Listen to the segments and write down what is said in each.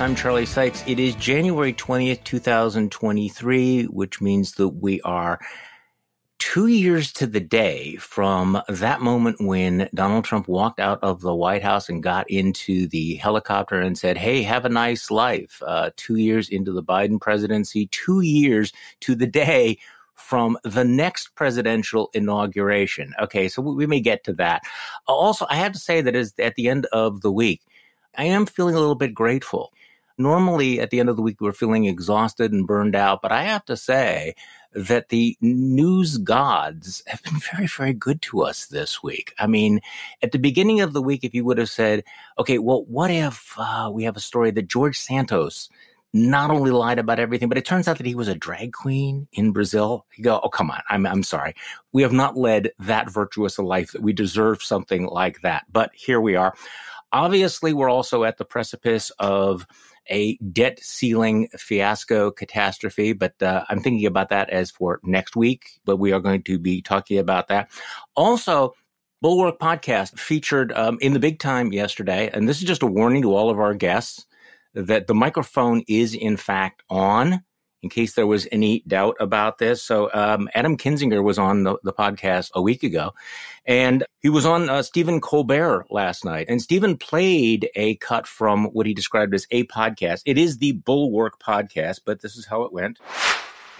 Podcast. I'm Charlie Sykes. It is January 20th, 2023, which means that we are 2 years to the day from that moment when Donald Trump walked out of the White House and got into the helicopter and said, hey, have a nice life. 2 years into the Biden presidency, 2 years to the day from the next presidential inauguration. Okay, so we may get to that. Also, I have to say that at the end of the week, I am feeling a little bit grateful. Normally, at the end of the week, we're feeling exhausted and burned out, but I have to say that the news gods have been very, very good to us this week. I mean, at the beginning of the week, if you would have said, okay, well, what if we have a story that George Santos not only lied about everything, but it turns out that he was a drag queen in Brazil. You go, oh, come on. I'm sorry. We have not led that virtuous a life that we deserve something like that. But here we are. Obviously, we're also at the precipice of a debt ceiling fiasco catastrophe, but I'm thinking about that as for next week, but we are going to be talking about that. Also, Bulwark podcast featured in the big time yesterday, and this is just a warning to all of our guests that the microphone is in fact on, in case there was any doubt about this. So Adam Kinzinger was on the podcast a week ago, and he was on Stephen Colbert last night. And Stephen played a cut from what he described as a podcast. It is the Bulwark podcast, but this is how it went.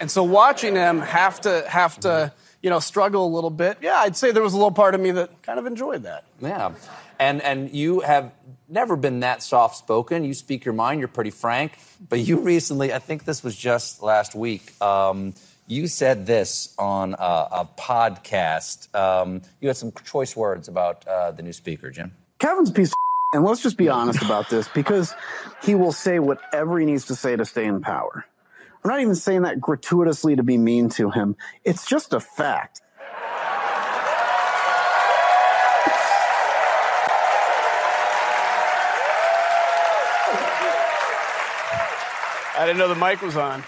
And so watching him have to struggle a little bit, yeah, I'd say there was a little part of me that kind of enjoyed that. Yeah. And you have never been that soft-spoken. You speak your mind. You're pretty frank. But you recently, I think this was just last week, you said this on a podcast. You had some choice words about the new speaker, Jim. Kevin's a piece of and let's just be honest about this, because he will say whatever he needs to say to stay in power. I'm not even saying that gratuitously to be mean to him. It's just a fact. I didn't know the mic was on.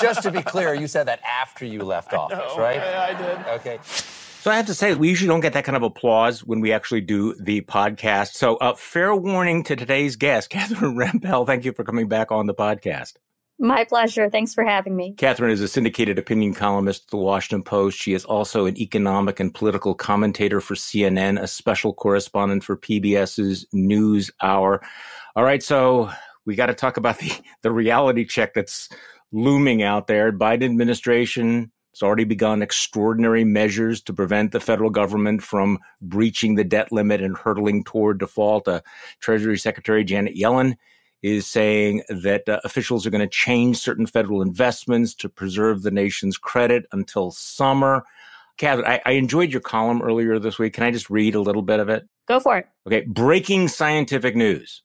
Just to be clear, you said that after you left office, right? I did. Okay. So I have to say, we usually don't get that kind of applause when we actually do the podcast. So fair warning to today's guest, Catherine Rampell. Thank you for coming back on the podcast. My pleasure. Thanks for having me. Catherine is a syndicated opinion columnist at The Washington Post. She is also an economic and political commentator for CNN, a special correspondent for PBS's NewsHour. All right, so we got to talk about the reality check that's looming out there. Biden administration has already begun extraordinary measures to prevent the federal government from breaching the debt limit and hurtling toward default. Treasury Secretary Janet Yellen is saying that officials are going to change certain federal investments to preserve the nation's credit until summer. Catherine, I enjoyed your column earlier this week. Can I just read a little bit of it? Go for it. Okay. Breaking scientific news.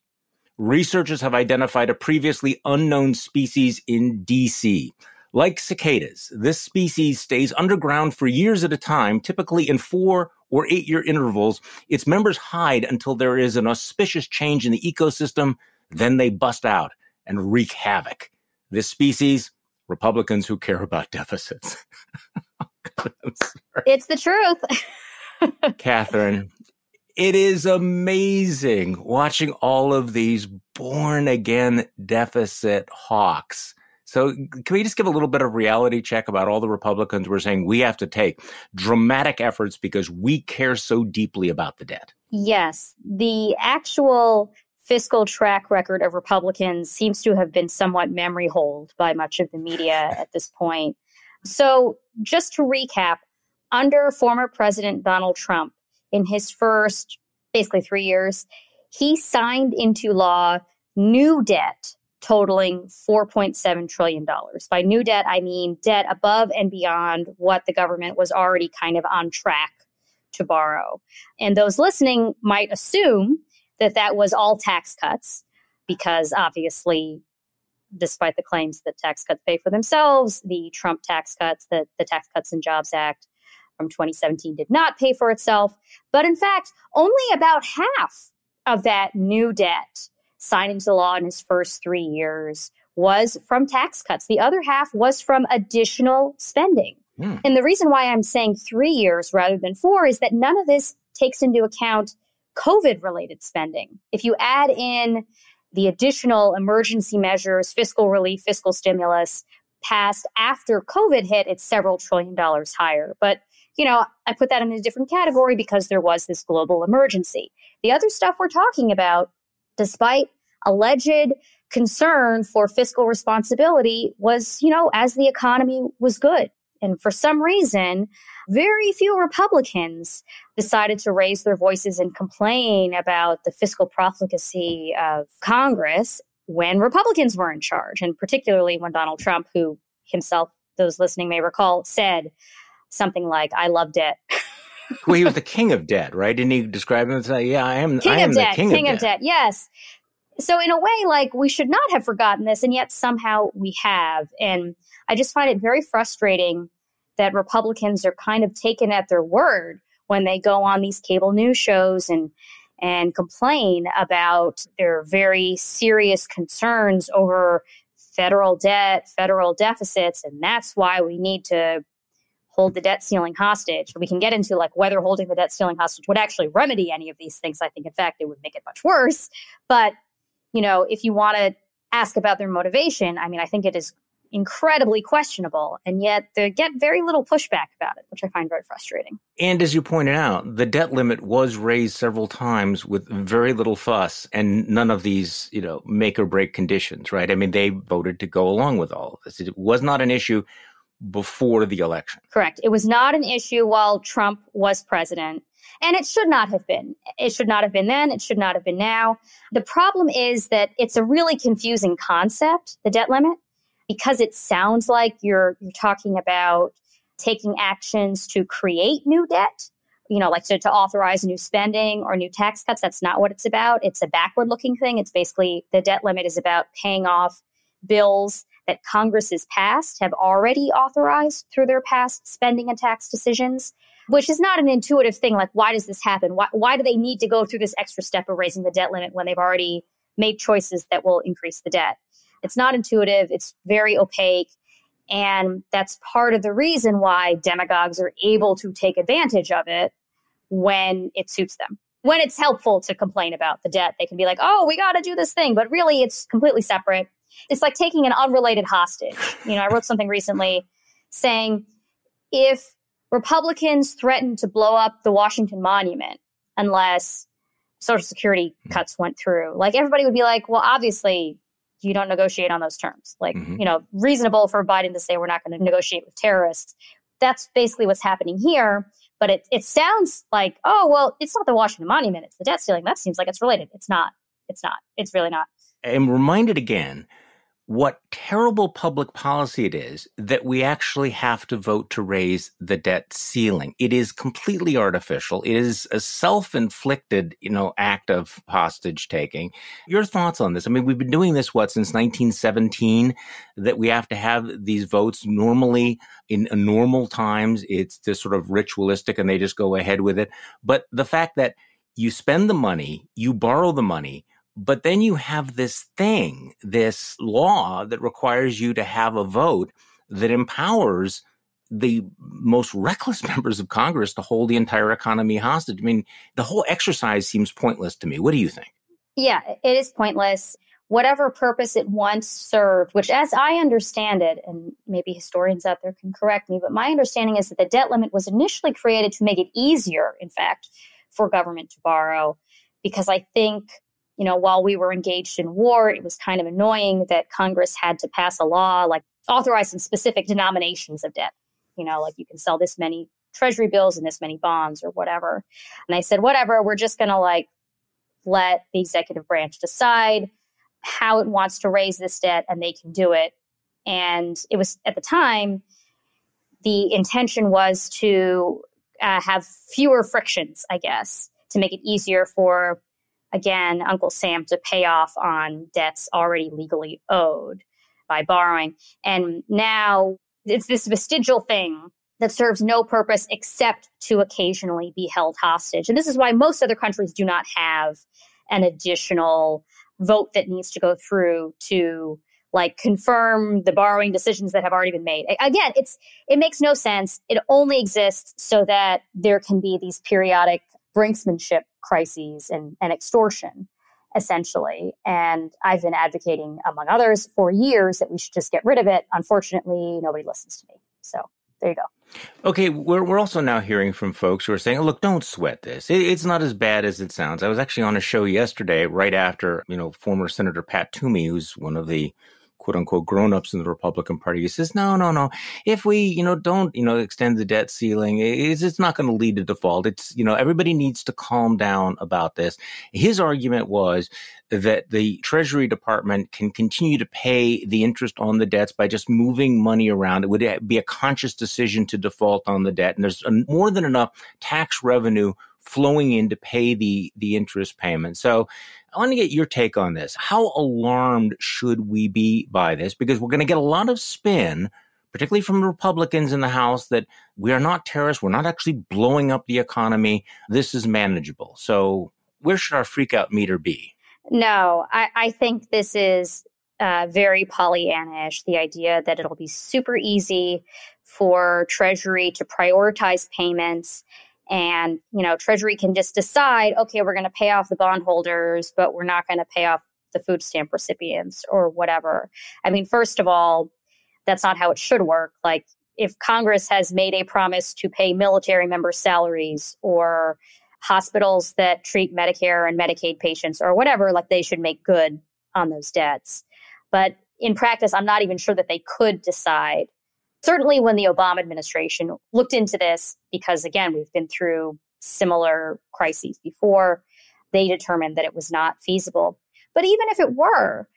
Researchers have identified a previously unknown species in D.C. Like cicadas, this species stays underground for years at a time, typically in 4 or 8 year intervals. Its members hide until there is an auspicious change in the ecosystem. Then they bust out and wreak havoc. This species, Republicans who care about deficits. It's the truth. Catherine, it is amazing watching all of these born-again deficit hawks. So can we just give a little bit of reality check about all the Republicans who are saying we have to take dramatic efforts because we care so deeply about the debt? Yes. The actual fiscal track record of Republicans seems to have been somewhat memory holed by much of the media at this point. So just to recap, under former President Donald Trump, in his first basically 3 years, he signed into law new debt totaling $4.7 trillion. By new debt, I mean debt above and beyond what the government was already kind of on track to borrow. And those listening might assume that that was all tax cuts, because obviously, despite the claims that tax cuts pay for themselves, the Trump tax cuts, the Tax Cuts and Jobs Act from 2017 did not pay for itself. But in fact, only about half of that new debt signed into law in his first 3 years was from tax cuts. The other half was from additional spending. And the reason why I'm saying 3 years rather than 4 is that none of this takes into account COVID-related spending. If you add in the additional emergency measures, fiscal relief, fiscal stimulus passed after COVID hit, it's several $1 trillion higher. But, I put that in a different category because there was this global emergency. The other stuff we're talking about, despite alleged concern for fiscal responsibility, was, as the economy was good. And for some reason, very few Republicans decided to raise their voices and complain about the fiscal profligacy of Congress when Republicans were in charge, and particularly when Donald Trump, who himself, those listening may recall, said something like, "I love debt." Well, he was the king of debt, right? Didn't he describe him and say, "Yeah, I am the king of debt"? Yes. So in a way, we should not have forgotten this, and yet somehow we have. And I just find it very frustrating that Republicans are kind of taken at their word when they go on these cable news shows and complain about their very serious concerns over federal debt, federal deficits, and that's why we need to hold the debt ceiling hostage. We can get into whether holding the debt ceiling hostage would actually remedy any of these things. I think, in fact, it would make it much worse. But, if you want to ask about their motivation, I think it is incredibly questionable, and yet they get very little pushback about it, which I find very frustrating. And as you pointed out, the debt limit was raised several times with very little fuss and none of these, make or break conditions, right? They voted to go along with all of this. It was not an issue before the election. Correct. It was not an issue while Trump was president. And it should not have been. It should not have been then. It should not have been now. The problem is that it's a really confusing concept, the debt limit, because it sounds like you're talking about taking actions to create new debt, to authorize new spending or new tax cuts. That's not what it's about. It's a backward-looking thing. It's basically the debt limit is about paying off bills that Congress has passed, have already authorized through their past spending and tax decisions, which is not an intuitive thing. Why does this happen? Why do they need to go through this extra step of raising the debt limit when they've already made choices that will increase the debt? It's not intuitive. It's very opaque. And that's part of the reason why demagogues are able to take advantage of it when it suits them. When it's helpful to complain about the debt, they can be like, "Oh, we got to do this thing." But really, it's completely separate. It's like taking an unrelated hostage. I wrote something recently saying if Republicans threatened to blow up the Washington Monument unless Social Security cuts went through, everybody would be like, well, obviously you don't negotiate on those terms. Reasonable for Biden to say we're not going to negotiate with terrorists. That's basically what's happening here. But it sounds like, oh, well, it's not the Washington Monument. It's the debt ceiling. That seems like it's related. It's not. It's not. It's really not. I'm reminded again what terrible public policy it is that we actually have to vote to raise the debt ceiling. It is completely artificial. It is a self-inflicted, act of hostage taking. Your thoughts on this? We've been doing this, since 1917, that we have to have these votes. Normally, in normal times, it's just sort of ritualistic and they just go ahead with it. But the fact that you spend the money, you borrow the money, but then you have this law that requires you to have a vote that empowers the most reckless members of Congress to hold the entire economy hostage. The whole exercise seems pointless to me. What do you think? Yeah, it is pointless. Whatever purpose it once served, which as I understand it, and maybe historians out there can correct me, but my understanding is that the debt limit was initially created to make it easier, in fact, for government to borrow. Because I think while we were engaged in war, it was kind of annoying that Congress had to pass a law authorizing specific denominations of debt. You can sell this many treasury bills and this many bonds or whatever. And I said, whatever, we're just going to let the executive branch decide how it wants to raise this debt and they can do it. And it was, at the time, the intention was to have fewer frictions, I guess, to make it easier for, again, Uncle Sam to pay off on debts already legally owed by borrowing. And now it's this vestigial thing that serves no purpose except to occasionally be held hostage. And this is why most other countries do not have an additional vote that needs to go through to confirm the borrowing decisions that have already been made. Again, it makes no sense. It only exists so that there can be these periodic brinksmanship crises and extortion. essentially. And I've been advocating, among others, for years that we should just get rid of it. Unfortunately, nobody listens to me. So there you go. Okay, we're also now hearing from folks who are saying, look, don't sweat this. It's not as bad as it sounds. I was actually on a show yesterday right after, former Senator Pat Toomey, who's one of the quote unquote grown-ups in the Republican Party. He says, no. If we, don't, extend the debt ceiling, it's not going to lead to default. It's, everybody needs to calm down about this. His argument was that the Treasury Department can continue to pay the interest on the debts by just moving money around. It would be a conscious decision to default on the debt. And there's more than enough tax revenue flowing in to pay the interest payment. So I want to get your take on this. How alarmed should we be by this? Because we're going to get a lot of spin, particularly from Republicans in the House, that we are not terrorists. We're not actually blowing up the economy. This is manageable. So where should our freak out meter be? No, I think this is very Pollyannish, the idea that it'll be super easy for Treasury to prioritize payments. And, Treasury can just decide, okay, we're going to pay off the bondholders, but we're not going to pay off the food stamp recipients or whatever. I mean, first of all, that's not how it should work. Like, if Congress has made a promise to pay military members' salaries or hospitals that treat Medicare and Medicaid patients or whatever, like, they should make good on those debts. But in practice, I'm not even sure that they could decide. Certainly when the Obama administration looked into this, because again, we've been through similar crises before, they determined that it was not feasible. But even if it were,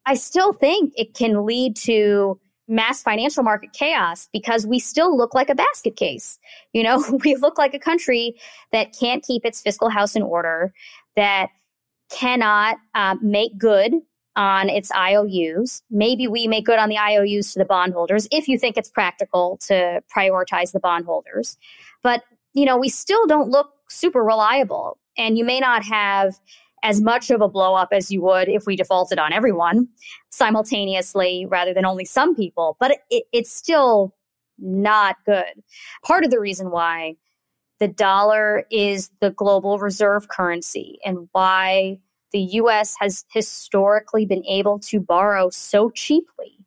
I still think it can lead to mass financial market chaos because we still look like a basket case. We look like a country that can't keep its fiscal house in order, that cannot make good on its IOUs. Maybe we make good on the IOUs to the bondholders if you think it's practical to prioritize the bondholders. But, we still don't look super reliable. And you may not have as much of a blow up as you would if we defaulted on everyone simultaneously rather than only some people. But it's still not good. Part of the reason why the dollar is the global reserve currency and why the U.S. has historically been able to borrow so cheaply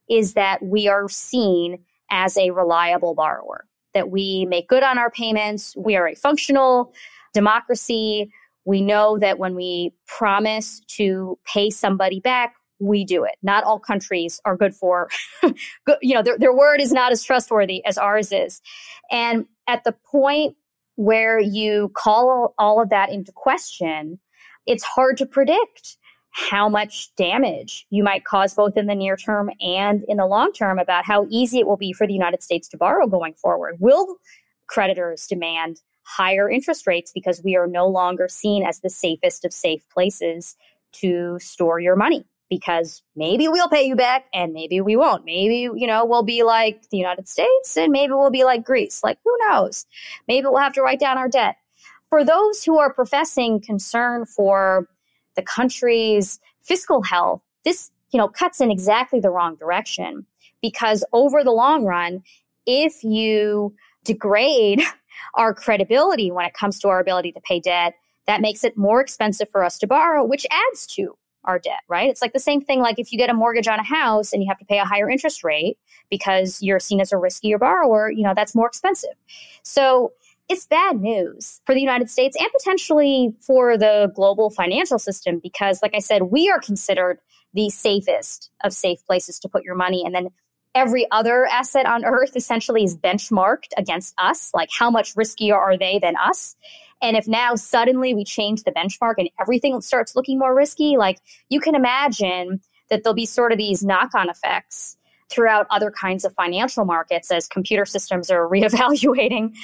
is that we are seen as a reliable borrower, that we make good on our payments. We are a functional democracy. We know that when we promise to pay somebody back, we do it. Not all countries are good for, their word is not as trustworthy as ours is. And at the point where you call all of that into question, it's hard to predict how much damage you might cause both in the near term and in the long term about how easy it will be for the United States to borrow going forward. Will creditors demand higher interest rates because we are no longer seen as the safest of safe places to store your money? Because maybe we'll pay you back and maybe we won't. Maybe, we'll be like the United States and maybe we'll be like Greece. Like, who knows? Maybe we'll have to write down our debt. For those who are professing concern for the country's fiscal health, this, cuts in exactly the wrong direction. Because over the long run, if you degrade our credibility when it comes to our ability to pay debt, that makes it more expensive for us to borrow, which adds to our debt, right? It's like the same thing, like if you get a mortgage on a house and you have to pay a higher interest rate because you're seen as a riskier borrower, that's more expensive. So it's bad news for the United States and potentially for the global financial system because, like I said, we are considered the safest of safe places to put your money. And then every other asset on earth essentially is benchmarked against us. Like, how much riskier are they than us? And if now suddenly we change the benchmark and everything starts looking more risky, like, you can imagine that there'll be sort of these knock-on effects throughout other kinds of financial markets as computer systems are reevaluating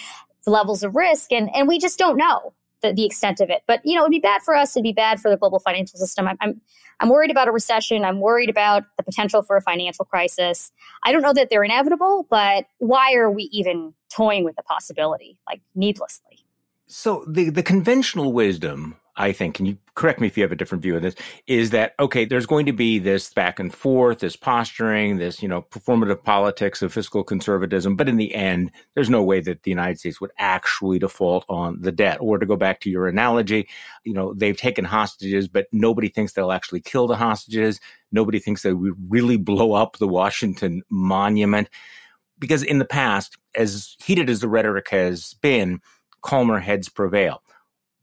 the levels of risk. And we just don't know the extent of it. But, it'd be bad for us. It'd be bad for the global financial system. I'm worried about a recession. I'm worried about the potential for a financial crisis. I don't know that they're inevitable, but why are we even toying with the possibility, like, needlessly? So the conventional wisdom I think, and you correct me if you have a different view of this, is that, okay, there's going to be this back and forth, this posturing, this, performative politics of fiscal conservatism. But in the end, there's no way that the United States would actually default on the debt. Or to go back to your analogy, they've taken hostages, but nobody thinks they'll actually kill the hostages. Nobody thinks they would really blow up the Washington Monument. Because in the past, as heated as the rhetoric has been, calmer heads prevail.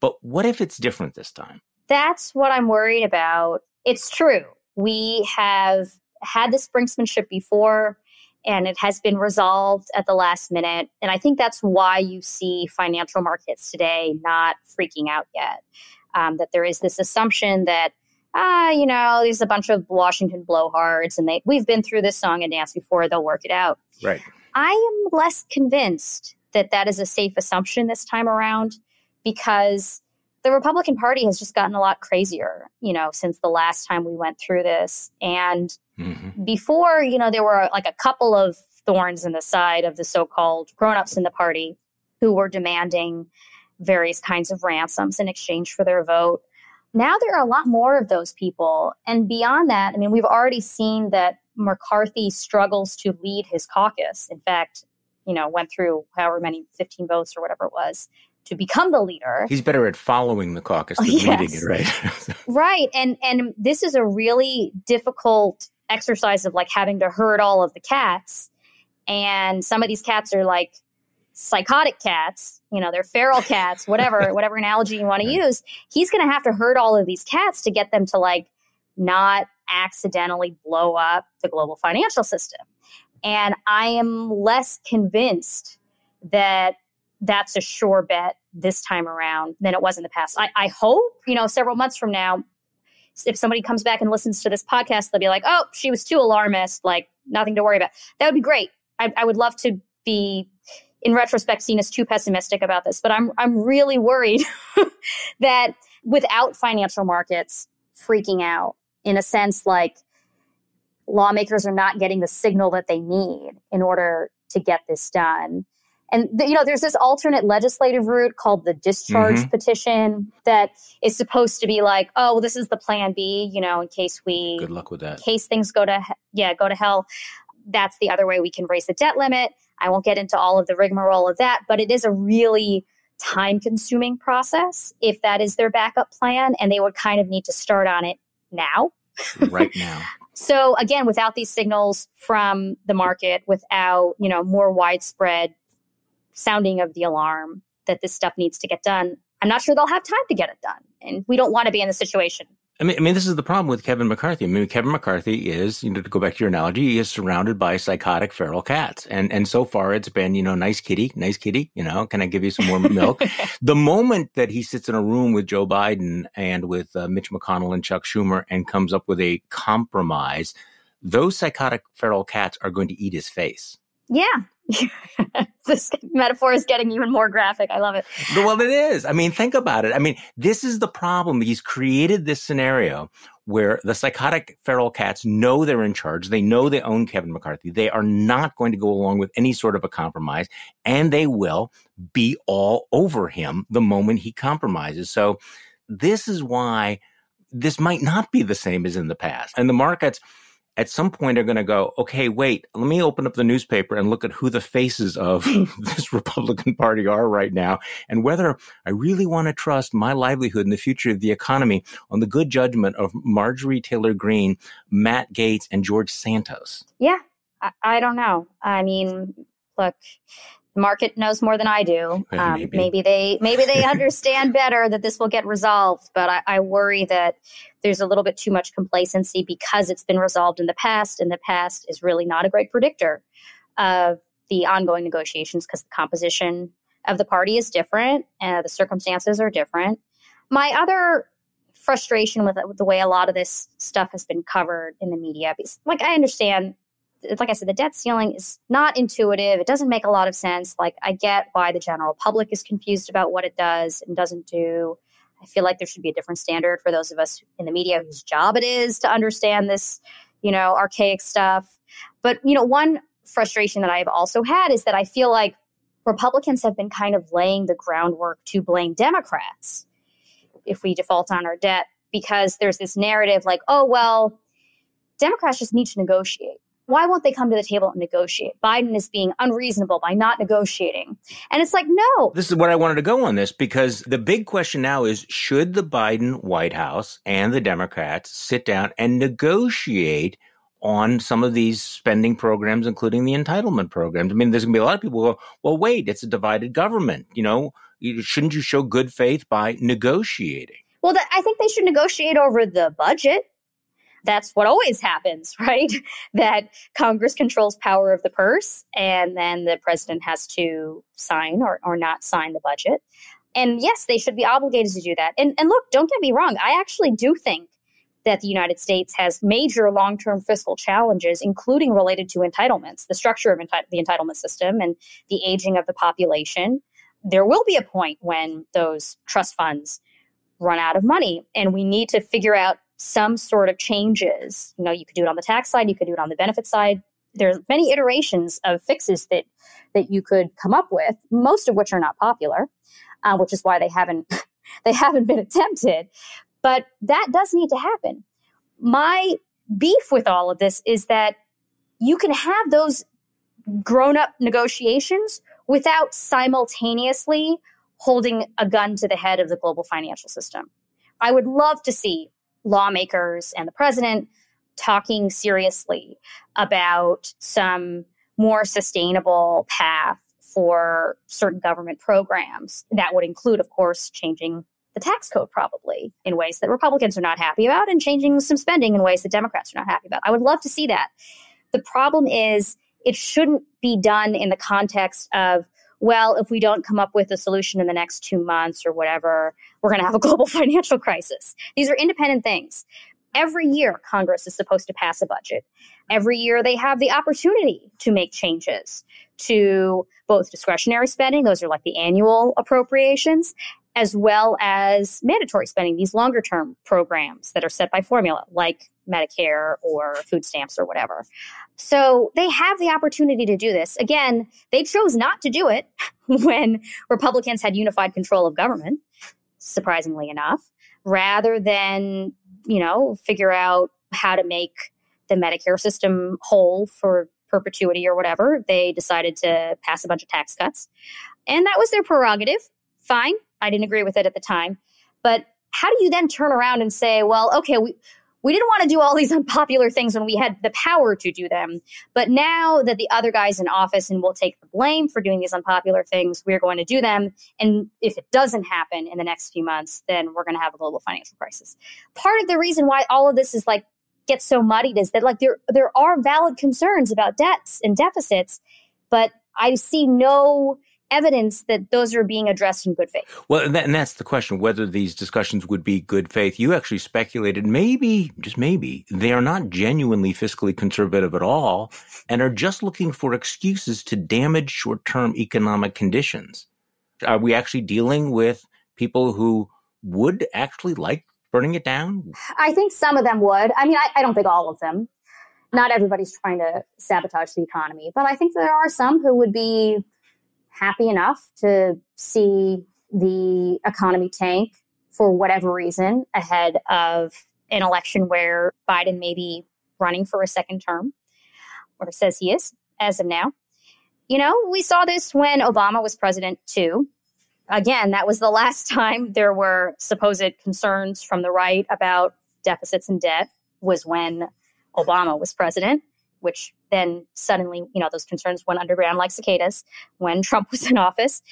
But what if it's different this time? That's what I'm worried about. It's true. We have had this brinksmanship before, and it has been resolved at the last minute. And I think that's why you see financial markets today not freaking out yet. That there is this assumption that, there's a bunch of Washington blowhards, and we've been through this song and dance before, they'll work it out. Right. I am less convinced that that is a safe assumption this time around, because the Republican Party has just gotten a lot crazier, since the last time we went through this. And before, there were like a couple of thorns in the side of the so-called grown-ups in the party who were demanding various kinds of ransoms in exchange for their vote. Now there are a lot more of those people. And beyond that, we've already seen that McCarthy struggles to lead his caucus. In fact, went through however many, 15 votes or whatever it was, to become the leader. He's better at following the caucus than leading it, right? Right. And this is a really difficult exercise of having to herd all of the cats. And some of these cats are like psychotic cats, they're feral cats, whatever analogy you want to use. He's going to have to herd all of these cats to get them to not accidentally blow up the global financial system. And I am less convinced that that's a sure bet this time around than it was in the past. I hope, several months from now, if somebody comes back and listens to this podcast, they'll be like, oh, she was too alarmist, nothing to worry about. That would be great. I would love to be, in retrospect, seen as too pessimistic about this. But I'm really worried that without financial markets freaking out, in a sense, lawmakers are not getting the signal that they need in order to get this done. And, there's this alternate legislative route called the discharge petition that is supposed to be this is the plan B, in case good luck with that. In case things go to hell. That's the other way we can raise the debt limit. I won't get into all of the rigmarole of that, but it is a really time-consuming process if that is their backup plan, and they would kind of need to start on it now. Right now. So again, without these signals from the market, without, more widespread sounding of the alarm that this stuff needs to get done, I'm not sure they'll have time to get it done. And we don't want to be in the situation. I mean, this is the problem with Kevin McCarthy. Kevin McCarthy is, to go back to your analogy, he is surrounded by psychotic feral cats. And so far it's been, nice kitty, can I give you some more milk? The moment that he sits in a room with Joe Biden and with Mitch McConnell and Chuck Schumer and comes up with a compromise, those psychotic feral cats are going to eat his face. Yeah. This metaphor is getting even more graphic. I love it. Well, it is. Think about it. This is the problem. He's created this scenario where the psychotic feral cats know they're in charge. They know they own Kevin McCarthy. They are not going to go along with any sort of a compromise, and they will be all over him the moment he compromises. So this is why this might not be the same as in the past. And the markets at some point are going to go, okay, wait, let me open up the newspaper and look at who the faces of this Republican Party are right now, and whether I really want to trust my livelihood and the future of the economy on the good judgment of Marjorie Taylor Greene, Matt Gaetz, and George Santos. Yeah, I don't know. Look, the market knows more than I do. Maybe they understand better that this will get resolved, but I worry that there's a little bit too much complacency because it's been resolved in the past, and the past is really not a great predictor of the ongoing negotiations because the composition of the party is different and the circumstances are different. My other frustration with the way a lot of this stuff has been covered in the media, because, I understand, like I said, the debt ceiling is not intuitive. It doesn't make a lot of sense. I get why the general public is confused about what it does and doesn't do. I feel like there should be a different standard for those of us in the media whose job it is to understand this, archaic stuff. But, one frustration that I've also had is that I feel like Republicans have been kind of laying the groundwork to blame Democrats. if we default on our debt, because there's this narrative like, oh, well, Democrats just need to negotiate. Why won't they come to the table and negotiate? Biden is being unreasonable by not negotiating. And it's like, no. This is what I wanted to go on this, because the big question now is, should the Biden White House and the Democrats sit down and negotiate on some of these spending programs, including the entitlement programs? I mean, there's going to be a lot of people who go, well, wait, it's a divided government. Shouldn't you show good faith by negotiating? Well, I think they should negotiate over the budget. That's what always happens, right? That Congress controls power of the purse, and then the president has to sign or not sign the budget. And yes, they should be obligated to do that. And look, don't get me wrong. I actually do think that the United States has major long-term fiscal challenges, including related to entitlements, the structure of the entitlement system and the aging of the population. There will be a point when those trust funds run out of money, and we need to figure out some sort of changes. You could do it on the tax side, you could do it on the benefit side. There's many iterations of fixes that you could come up with, most of which are not popular, which is why they haven't been attempted. But that does need to happen. My beef with all of this is that you can have those grown-up negotiations without simultaneously holding a gun to the head of the global financial system. I would love to see lawmakers and the president talking seriously about some more sustainable path for certain government programs. That would include, of course, changing the tax code probably in ways that Republicans are not happy about, and changing some spending in ways that Democrats are not happy about. I would love to see that. The problem is it shouldn't be done in the context of, well, if we don't come up with a solution in the next 2 months or whatever, we're going to have a global financial crisis. These are independent things. Every year, Congress is supposed to pass a budget. Every year, they have the opportunity to make changes to both discretionary spending, those are like the annual appropriations, as well as mandatory spending, these longer-term programs that are set by formula, like Medicare or food stamps or whatever. So they have the opportunity to do this. Again, they chose not to do it when Republicans had unified control of government, surprisingly enough, rather than, figure out how to make the Medicare system whole for perpetuity or whatever. They decided to pass a bunch of tax cuts. And that was their prerogative. Fine. I didn't agree with it at the time. But how do you then turn around and say, well, okay, we didn't want to do all these unpopular things when we had the power to do them. But now that the other guy's in office and will take the blame for doing these unpopular things, we're going to do them. And if it doesn't happen in the next few months, then we're going to have a global financial crisis. Part of the reason why all of this is gets so muddied is that there are valid concerns about debts and deficits, but I see no evidence that those are being addressed in good faith. Well, and that's the question, whether these discussions would be good faith. You actually speculated maybe, just maybe, they are not genuinely fiscally conservative at all and are just looking for excuses to damage short-term economic conditions. Are we actually dealing with people who would actually like burning it down? I think some of them would. I mean, I don't think all of them. Not everybody's trying to sabotage the economy, but I think there are some who would be happy enough to see the economy tank for whatever reason ahead of an election where Biden may be running for a second term, or says he is as of now. We saw this when Obama was president too. Again, that was the last time there were supposed concerns from the right about deficits and debt, was when Obama was president, which then suddenly, those concerns went underground like cicadas when Trump was in office.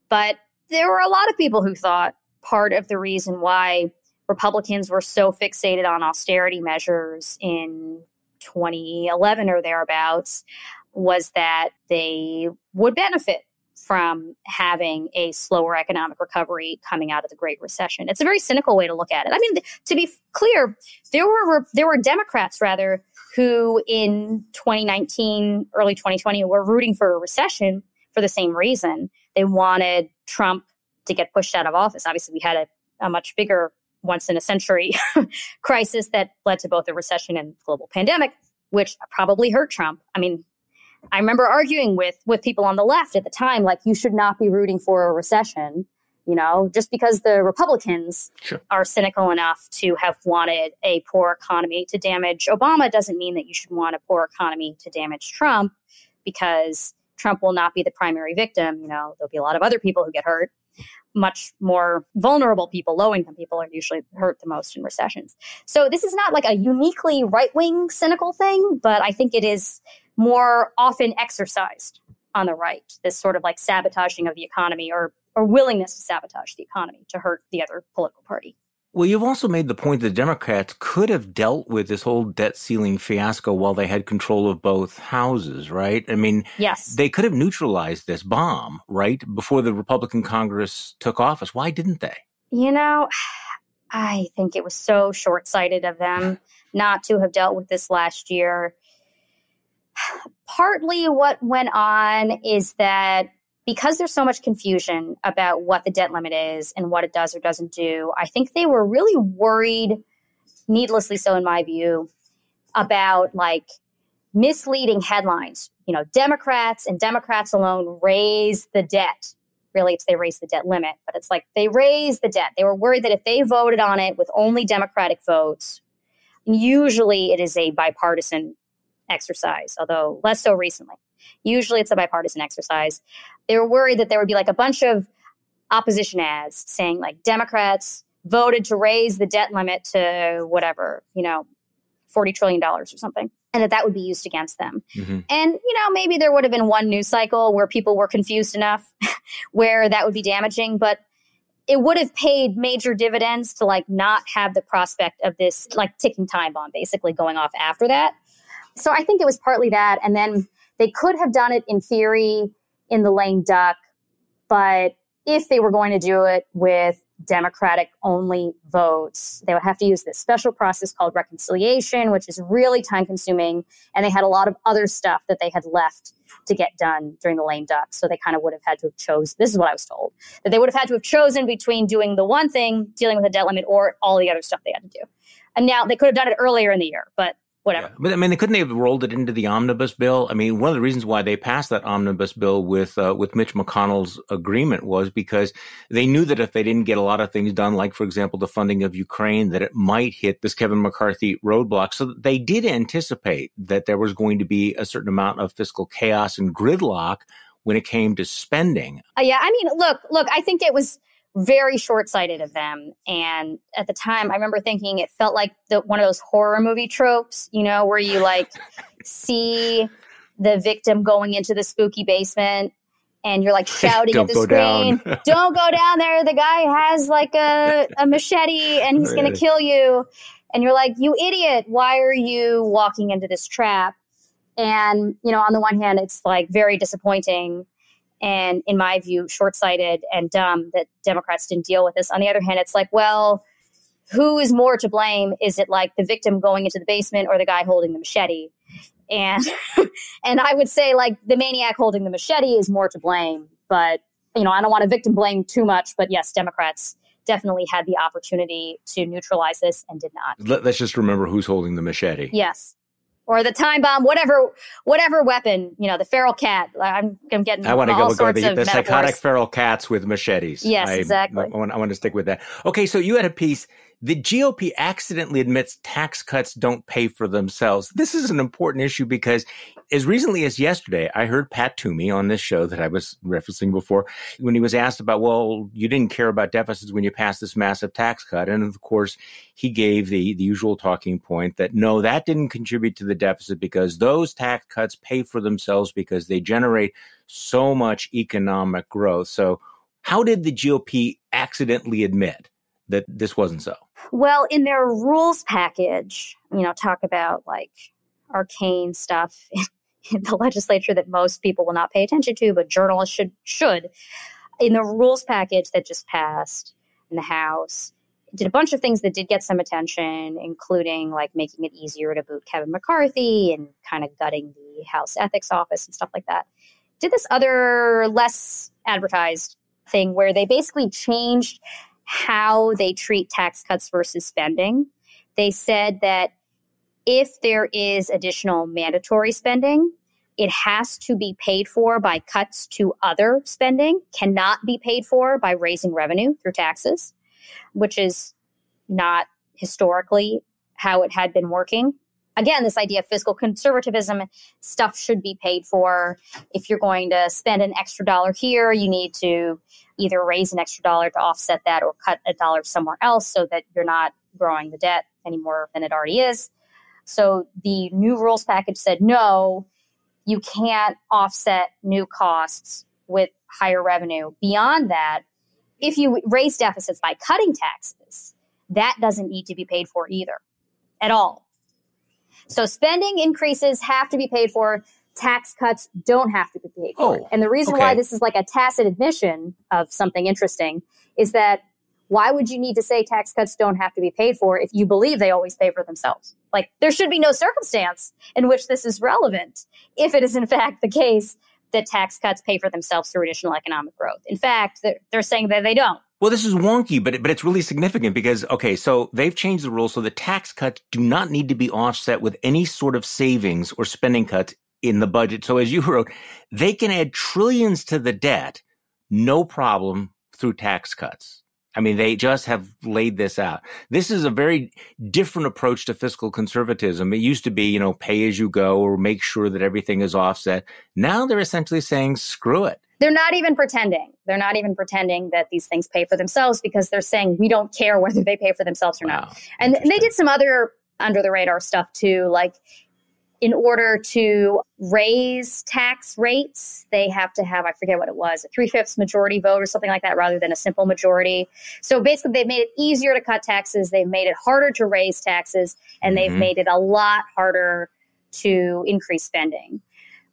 But there were a lot of people who thought part of the reason why Republicans were so fixated on austerity measures in 2011 or thereabouts was that they would benefit from having a slower economic recovery coming out of the Great Recession. It's a very cynical way to look at it. I mean, to be clear, there were Democrats, rather, who in 2019, early 2020, were rooting for a recession for the same reason. They wanted Trump to get pushed out of office. Obviously, we had a much bigger once-in-a-century crisis that led to both a recession and global pandemic, which probably hurt Trump. I mean, I remember arguing with people on the left at the time, you should not be rooting for a recession. Just because the Republicans Sure. are cynical enough to have wanted a poor economy to damage Obama doesn't mean that you should want a poor economy to damage Trump, because Trump will not be the primary victim. There'll be a lot of other people who get hurt. Much more vulnerable people, low-income people, are usually hurt the most in recessions. So this is not like a uniquely right-wing cynical thing, but I think it is more often exercised on the right, this sort of like sabotaging of the economy or willingness to sabotage the economy to hurt the other political party. Well, you've also made the point that Democrats could have dealt with this whole debt ceiling fiasco while they had control of both houses, right? I mean, yes, they could have neutralized this bomb, right, before the Republican Congress took office. Why didn't they? I think it was so short-sighted of them not to have dealt with this last year. Partly what went on is that because there's so much confusion about what the debt limit is and what it does or doesn't do, I think they were really worried, needlessly so in my view, about like misleading headlines. Democrats and Democrats alone raise the debt. Really, it's they raise the debt limit, but it's like they raise the debt. They were worried that if they voted on it with only Democratic votes, usually it is a bipartisan exercise, although less so recently. Usually it's a bipartisan exercise. They were worried that there would be like a bunch of opposition ads saying like Democrats voted to raise the debt limit to whatever, $40 trillion or something, and that would be used against them. Mm-hmm. And, maybe there would have been one news cycle where people were confused enough where that would be damaging, but it would have paid major dividends to like not have the prospect of this like ticking time bomb basically going off after that. So I think it was partly that. And then they could have done it in theory in the lame duck, but if they were going to do it with Democratic only votes, they would have to use this special process called reconciliation, which is really time consuming. And they had a lot of other stuff that they had left to get done during the lame duck. So they kind of would have had to have chosen, this is what I was told, that they would have had to have chosen between doing the one thing, dealing with a debt limit, or all the other stuff they had to do. And now they could have done it earlier in the year, but whatever. Yeah. But I mean, they couldn't have rolled it into the omnibus bill. I mean, one of the reasons why they passed that omnibus bill with Mitch McConnell's agreement was because they knew that if they didn't get a lot of things done, like, for example, the funding of Ukraine, that it might hit this Kevin McCarthy roadblock. So they did anticipate that there was going to be a certain amount of fiscal chaos and gridlock when it came to spending. Yeah, I mean, look, I think it was very short-sighted of them. And at the time, I remember thinking it felt like one of those horror movie tropes, where you like see the victim going into the spooky basement and you're like shouting at the screen, don't go down there. The guy has like a machete and he's going to kill you. And you're like, you idiot. Why are you walking into this trap? And, on the one hand, it's like very disappointing and, in my view, short-sighted and dumb that Democrats didn't deal with this. On the other hand, it's like, well, who is more to blame? Is it like the victim going into the basement or the guy holding the machete? And and I would say like the maniac holding the machete is more to blame. But, I don't want to victim blame too much. But yes, Democrats definitely had the opportunity to neutralize this and did not. Let's just remember who's holding the machete. Yes. Or the time bomb, whatever weapon, the feral cat. I'm getting. I want to go the psychotic metaphors. Feral cats with machetes. Yes, exactly. I want to stick with that. Okay, so you had a piece. The GOP accidentally admits tax cuts don't pay for themselves. This is an important issue because as recently as yesterday, I heard Pat Toomey on this show that I was referencing before when he was asked about, well, you didn't care about deficits when you passed this massive tax cut. And of course, he gave the usual talking point that no, that didn't contribute to the deficit because those tax cuts pay for themselves because they generate so much economic growth. So how did the GOP accidentally admit that this wasn't so? Well, in their rules package, talk about like arcane stuff in the legislature that most people will not pay attention to, but journalists should. In the rules package that just passed in the House, it did a bunch of things that did get some attention, including like making it easier to boot Kevin McCarthy and kind of gutting the House Ethics Office and stuff like that. Did this other less advertised thing where they basically changed how they treat tax cuts versus spending. They said that if there is additional mandatory spending, It has to be paid for by cuts to other spending, cannot be paid for by raising revenue through taxes, which is not historically how it had been working. Again, this idea of fiscal conservatism, stuff should be paid for. If you're going to spend an extra dollar here, you need to either raise an extra dollar to offset that or cut a dollar somewhere else so that you're not growing the debt any more than it already is. So the new rules package said, no, you can't offset new costs with higher revenue. Beyond that, if you raise deficits by cutting taxes, that doesn't need to be paid for either at all. So spending increases have to be paid for. Tax cuts don't have to be paid for. And the reason why this is like a tacit admission of something interesting is that why would you need to say tax cuts don't have to be paid for if you believe they always pay for themselves? Like, there should be no circumstance in which this is relevant if it is in fact the case that tax cuts pay for themselves through additional economic growth. In fact, they're saying that they don't. Well, this is wonky, but it's really significant because, so they've changed the rules so the tax cuts do not need to be offset with any sort of savings or spending cuts in the budget. So as you wrote, they can add trillions to the debt, no problem, through tax cuts. I mean, they just have laid this out. This is a very different approach to fiscal conservatism. It used to be, pay as you go or make sure that everything is offset. Now they're essentially saying, screw it. They're not even pretending. They're not even pretending that these things pay for themselves because they're saying we don't care whether they pay for themselves or not. And they did some other under the radar stuff too, like in order to raise tax rates, they have to have, I forget what it was, a 3/5 majority vote or something like that rather than a simple majority. So basically, they've made it easier to cut taxes. They've made it harder to raise taxes, and they've made it a lot harder to increase spending.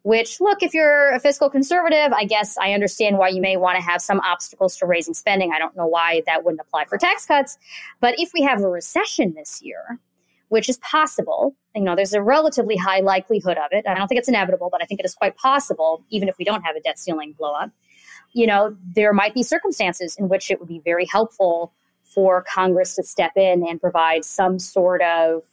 Which, look, if you're a fiscal conservative, I guess I understand why you may want to have some obstacles to raising spending. I don't know why that wouldn't apply for tax cuts. But if we have a recession this year, which is possible, there's a relatively high likelihood of it. I don't think it's inevitable, but I think it is quite possible, even if we don't have a debt ceiling blow up. There might be circumstances in which it would be very helpful for Congress to step in and provide some sort of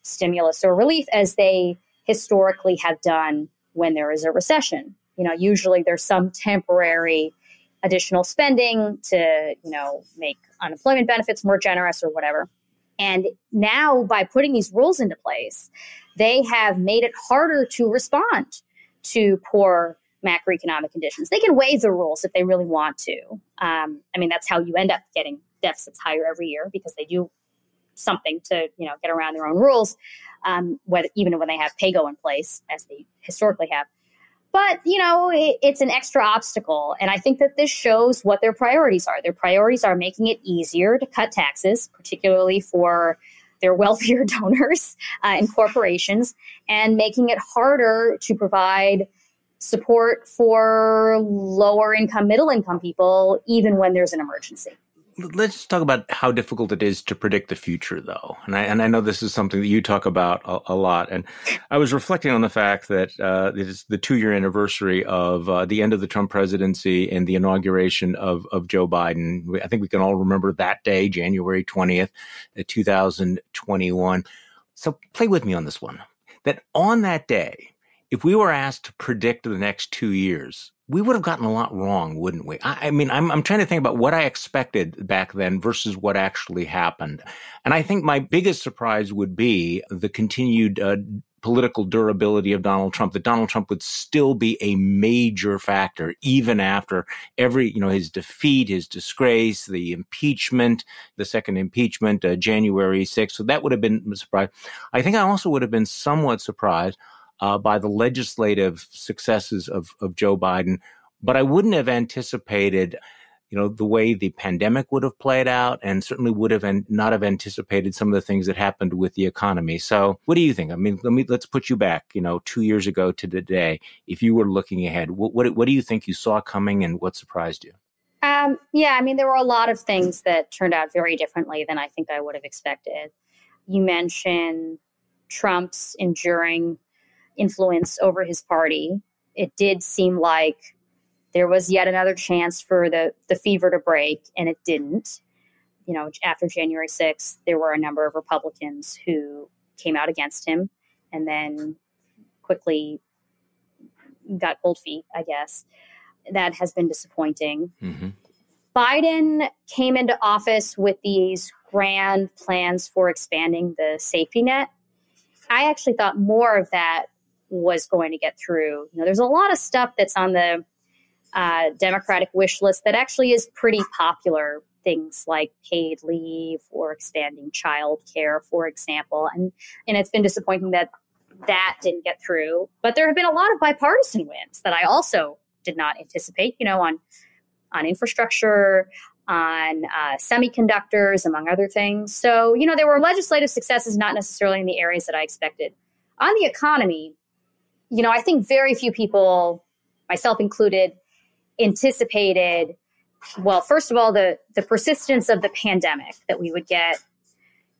stimulus or relief, as they historically have done when there is a recession. Usually there's some temporary additional spending to, make unemployment benefits more generous or whatever. And now by putting these rules into place, they have made it harder to respond to poor macroeconomic conditions. They can waive the rules if they really want to. That's how you end up getting deficits higher every year because they do something to, get around their own rules, even when they have PAYGO in place, as they historically have. But, it's an extra obstacle. And I think that this shows what their priorities are. Their priorities are making it easier to cut taxes, particularly for their wealthier donors and corporations, and making it harder to provide support for lower income, middle income people, even when there's an emergency. Let's talk about how difficult it is to predict the future, though. And I know this is something that you talk about a lot. And I was reflecting on the fact that it is the 2-year anniversary of the end of the Trump presidency and the inauguration of Joe Biden. I think we can all remember that day, January 20th, 2021. So play with me on this one. That on that day, if we were asked to predict the next 2 years, we would have gotten a lot wrong, wouldn't we? I'm trying to think about what I expected back then versus what actually happened. And I think my biggest surprise would be the continued political durability of Donald Trump, that Donald Trump would still be a major factor, even after his defeat, his disgrace, the impeachment, the second impeachment, January 6th. So that would have been a surprise. I think I also would have been somewhat surprised by the legislative successes of Joe Biden. But I wouldn't have anticipated, the way the pandemic would have played out, and certainly would have not have anticipated some of the things that happened with the economy. So what do you think? Let's put you back, 2 years ago to today. If you were looking ahead, what do you think you saw coming and what surprised you? There were a lot of things that turned out very differently than I think I would have expected. You mentioned Trump's enduring influence over his party. It did seem like there was yet another chance for the fever to break, and it didn't. After January 6th, there were a number of Republicans who came out against him and then quickly got cold feet, I guess. That has been disappointing. Mm-hmm. Biden came into office with these grand plans for expanding the safety net. I actually thought more of that was going to get through. There's a lot of stuff that's on the Democratic wish list that actually is pretty popular. Things like paid leave or expanding child care, for example. And it's been disappointing that didn't get through. But there have been a lot of bipartisan wins that I also did not anticipate, on infrastructure, on semiconductors, among other things. So, there were legislative successes, not necessarily in the areas that I expected. On the economy, I think very few people, myself included, anticipated, well, first of all, the persistence of the pandemic, that we would get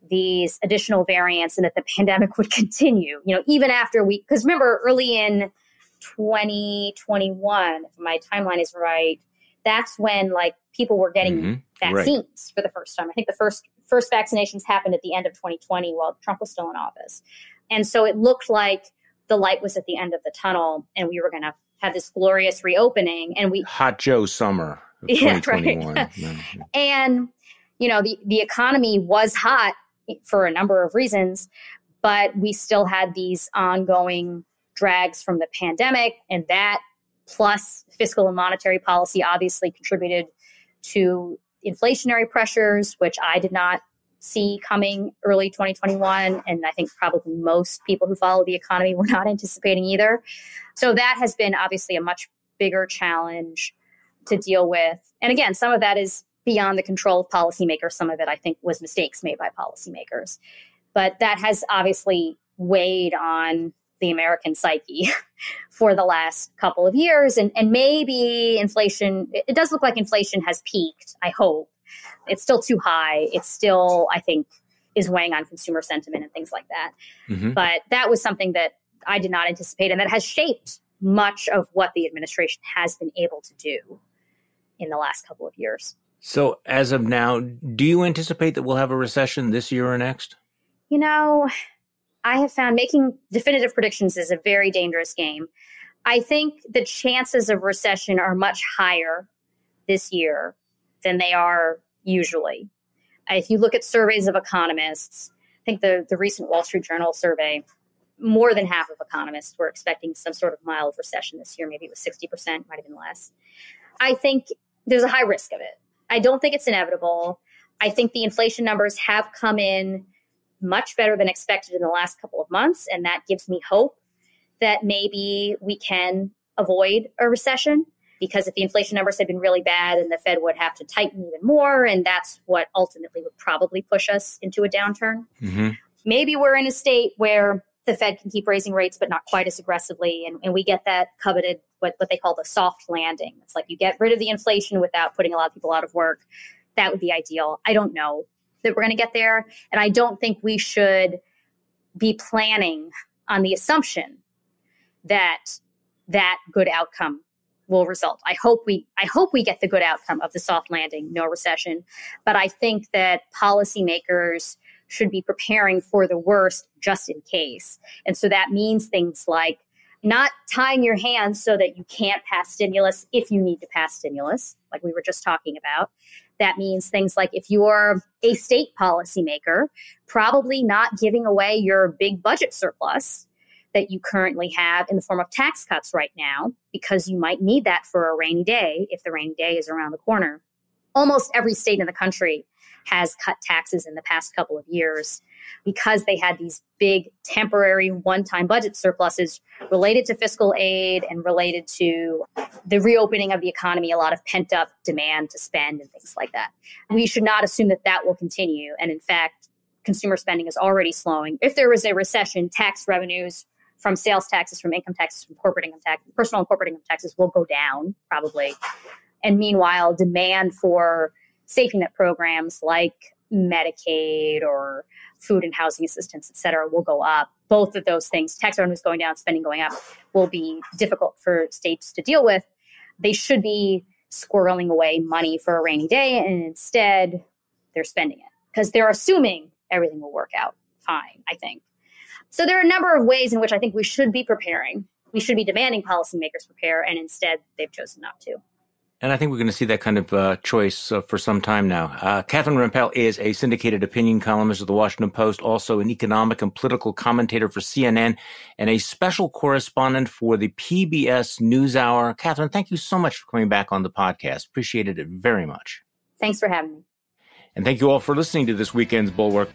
these additional variants and that the pandemic would continue, even after because remember, early in 2021, if my timeline is right, that's when people were getting vaccines for the first time. I think the first vaccinations happened at the end of 2020 while Trump was still in office. And so it looked like the light was at the end of the tunnel and we were going to have this glorious reopening. And Hot Joe summer of 2021. Right. And, the economy was hot for a number of reasons, but we still had these ongoing drags from the pandemic, and that plus fiscal and monetary policy obviously contributed to inflationary pressures, which I did not see coming early 2021. And I think probably most people who follow the economy were not anticipating either. So that has been obviously a much bigger challenge to deal with. And again, some of that is beyond the control of policymakers. Some of it, I think, was mistakes made by policymakers. But that has obviously weighed on the American psyche for the last couple of years. And maybe inflation, it does look like inflation has peaked, I hope. It's still too high. It's still, I think, is weighing on consumer sentiment and things like that. Mm-hmm. But that was something that I did not anticipate and that has shaped much of what the administration has been able to do in the last couple of years. So as of now, do you anticipate that we'll have a recession this year or next? I have found making definitive predictions is a very dangerous game. I think the chances of recession are much higher this year than they are usually. If you look at surveys of economists, I think the recent Wall Street Journal survey, more than half of economists were expecting some sort of mild recession this year. Maybe it was 60%, might have been less. I think there's a high risk of it. I don't think it's inevitable. I think the inflation numbers have come in much better than expected in the last couple of months, and that gives me hope that maybe we can avoid a recession, because if the inflation numbers had been really bad, then the Fed would have to tighten even more, and that's what ultimately would probably push us into a downturn. Mm-hmm. Maybe we're in a state where the Fed can keep raising rates, but not quite as aggressively, and we get that coveted, what they call the soft landing. It's like you get rid of the inflation without putting a lot of people out of work. That would be ideal. I don't know that we're going to get there, and I don't think we should be planning on the assumption that good outcome will result. I hope we get the good outcome of the soft landing, no recession. But I think that policymakers should be preparing for the worst just in case. And so that means things like not tying your hands so that you can't pass stimulus if you need to pass stimulus, like we were just talking about. That means things like if you're a state policymaker, probably not giving away your big budget surplus that you currently have in the form of tax cuts right now, because you might need that for a rainy day if the rainy day is around the corner. Almost every state in the country has cut taxes in the past couple of years because they had these big temporary one-time budget surpluses related to fiscal aid and related to the reopening of the economy, a lot of pent-up demand to spend and things like that. We should not assume that that will continue. And in fact, consumer spending is already slowing. If there is a recession, tax revenues from sales taxes, from income taxes, from corporate income tax, personal and corporate income taxes will go down probably. And meanwhile, demand for safety net programs like Medicaid or food and housing assistance, et cetera, will go up. Both of those things, tax revenues going down, spending going up, will be difficult for states to deal with. They should be squirreling away money for a rainy day, and instead they're spending it because they're assuming everything will work out fine, I think. So there are a number of ways in which I think we should be preparing we should be demanding policymakers prepare, and instead they've chosen not to. And I think we're going to see that kind of choice for some time now. Catherine Rampell is a syndicated opinion columnist of the Washington Post, also an economic and political commentator for CNN, and a special correspondent for the PBS NewsHour. Catherine, thank you so much for coming back on the podcast. Appreciated it very much. Thanks for having me. And thank you all for listening to this weekend's Bulwark.